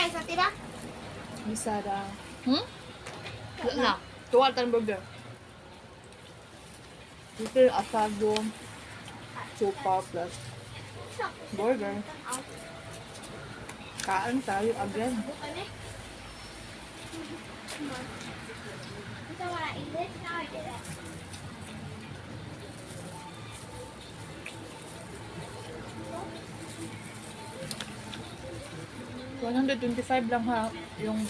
ba sa tira? Bisada. Wala na. Tuwal tan burger. Dito yung asado, sopa plus burger. Kaan tayo again. Bukan eh. Kita wala ilit na dira. 125 lang ha, yung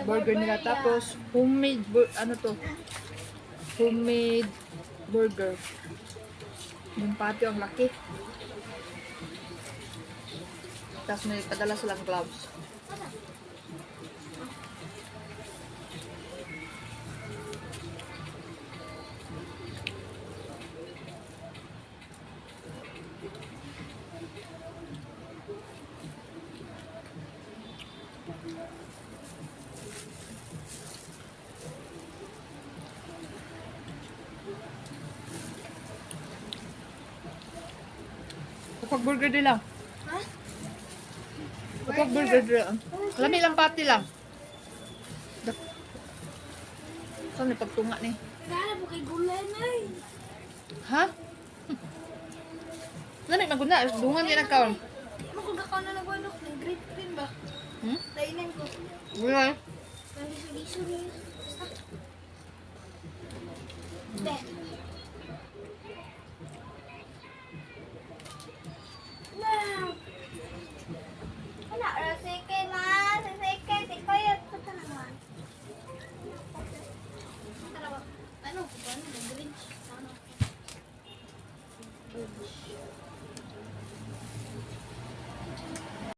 burger nila. Tapos, ano to? Homemade burger. Yung patio ang laki. Tapos may padala silang gloves. Kapag burger nila. Ha? Kapag burger nila. Lami lang pati lang. Saan may pagtunga ni? Kaya mo kay gulay na eh. Ha? Nani maguna, dungan din ang kaon. Ano kung gakaw na nagwanok ng green green ba? Lainan ko. Wala. Naliso-liso niya. Basta. Be.